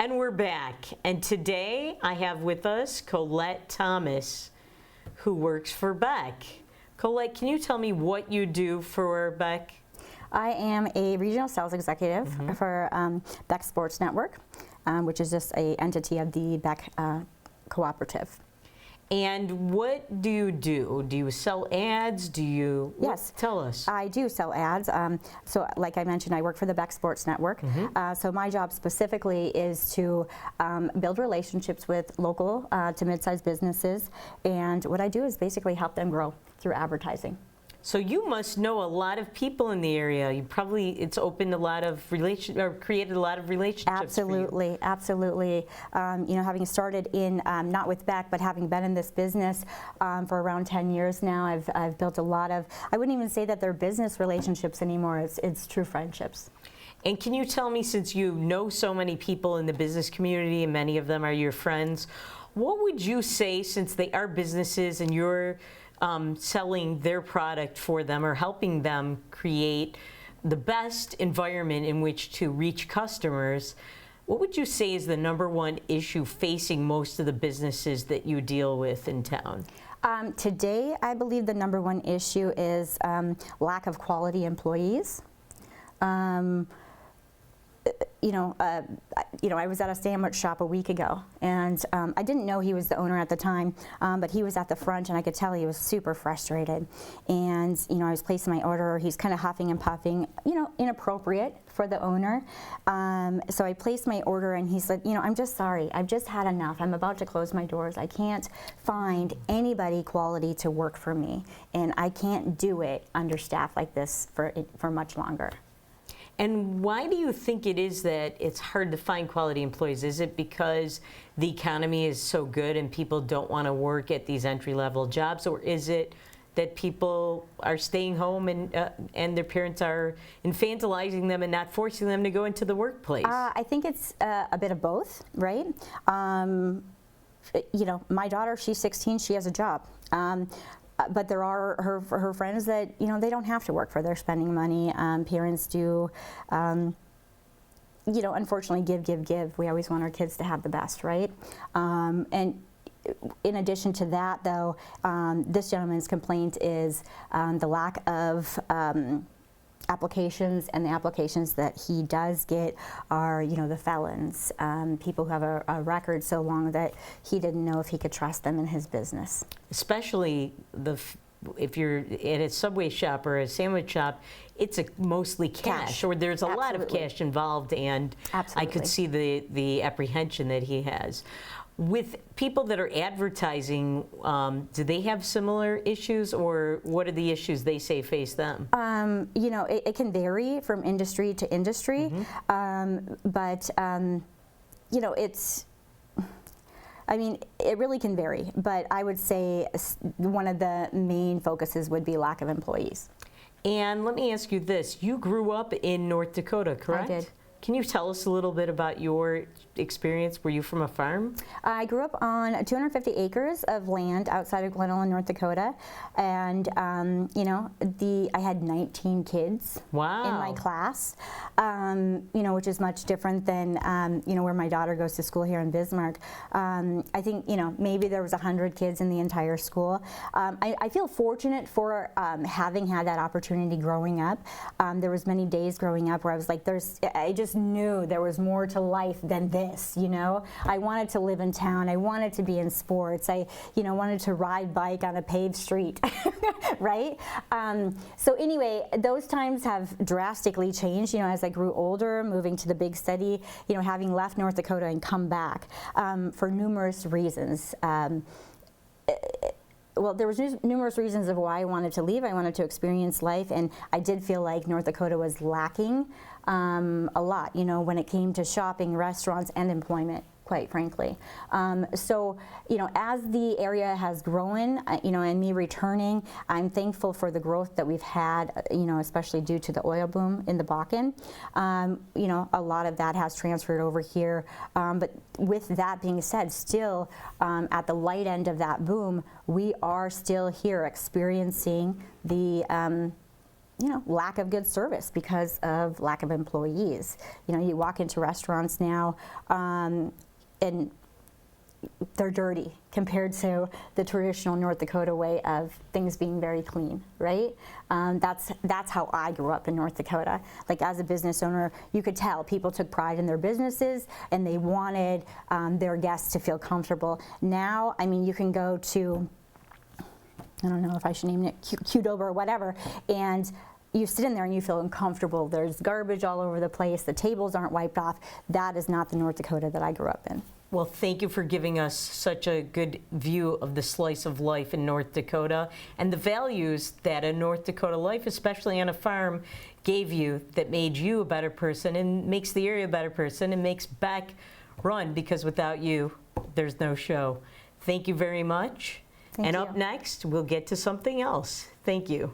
And we're back. And today I have with us Colette Thomas, who works for Beck. Colette, can you tell me what you do for Beck? I am a regional sales executive for Beck Sports Network, which is just an entity of the Beck Cooperative. And what do you do? Do you sell ads? Do you? Yes. Tell us. I do sell ads. So like I mentioned, I work for the Beck Sports Network. So my job specifically is to build relationships with local to mid-sized businesses. And what I do is basically help them grow through advertising. So you must know a lot of people in the area. You probably, it's opened a lot of created a lot of relationships. Absolutely, for you. absolutely. You know, having started in, not with Beck, but having been in this business for around 10 years now, I've built a lot of, I wouldn't even say that they're business relationships anymore, it's true friendships. And can you tell me, since you know so many people in the business community and many of them are your friends, what would you say, since they are businesses and you're selling their product for them or helping them create the best environment in which to reach customers, what would you say is the #1 issue facing most of the businesses that you deal with in town? Today, I believe the #1 issue is lack of quality employees. I was at a sandwich shop a week ago, and I didn't know he was the owner at the time, but he was at the front, and I could tell he was super frustrated. And I was placing my order. He's kind of huffing and puffing, inappropriate for the owner. So I placed my order, and he said, I'm just sorry. I've just had enough. I'm about to close my doors. I can't find anybody quality to work for me, and I can't do it understaffed like this for much longer. And why do you think it is that it's hard to find quality employees? Is it because the economy is so good and people don't want to work at these entry-level jobs, or is it that people are staying home and their parents are infantilizing them and not forcing them to go into the workplace? I think it's a bit of both, right? My daughter, she's 16, she has a job. But there are her friends that, they don't have to work for their spending money. Parents do, unfortunately give. We always want our kids to have the best, right? And in addition to that, though, this gentleman's complaint is the lack of applications, and the applications that he does get are, the felons, people who have a record so long that he didn't know if he could trust them in his business. Especially if you're at a Subway shop or a sandwich shop, it's mostly cash, or there's a lot of cash involved, and I could see the apprehension that he has. With people that are advertising, do they have similar issues, or what are the issues they say face them? It can vary from industry to industry, but it really can vary. But I would say one of the main focuses would be lack of employees. And let me ask you this: you grew up in North Dakota, correct? I did. Can you tell us a little bit about your experience? Were you from a farm? I grew up on 250 acres of land outside of Glen Ellyn, North Dakota, and I had 19 kids in my class, which is much different than where my daughter goes to school here in Bismarck. I think maybe there was 100 kids in the entire school. I feel fortunate for having had that opportunity growing up. There was many days growing up where I was like, I just knew there was more to life than this, I wanted to live in town. I wanted to be in sports. I, wanted to ride bike on a paved street, right? So anyway, those times have drastically changed, as I grew older, moving to the big city, having left North Dakota and come back for numerous reasons. Well, there was numerous reasons of why I wanted to leave. I wanted to experience life, and I did feel like North Dakota was lacking a lot, when it came to shopping, restaurants, and employment, quite frankly. So, as the area has grown, and me returning, I'm thankful for the growth that we've had, especially due to the oil boom in the Bakken. A lot of that has transferred over here. But with that being said, still at the light end of that boom, we are still here experiencing the lack of good service because of lack of employees. You walk into restaurants now, and they're dirty compared to the traditional North Dakota way of things being very clean, right? That's how I grew up in North Dakota. Like, as a business owner, you could tell people took pride in their businesses and they wanted their guests to feel comfortable. Now, I mean, you can go to, I don't know if I should name it, Qdoba or whatever, and you sit in there and you feel uncomfortable. There's garbage all over the place. The tables aren't wiped off. That is not the North Dakota that I grew up in. Well, thank you for giving us such a good view of the slice of life in North Dakota and the values that a North Dakota life, especially on a farm, gave you, that made you a better person and makes the area a better person and makes Beck run, because without you, there's no show. Thank you very much. Thank you. Up next, we'll get to something else. Thank you.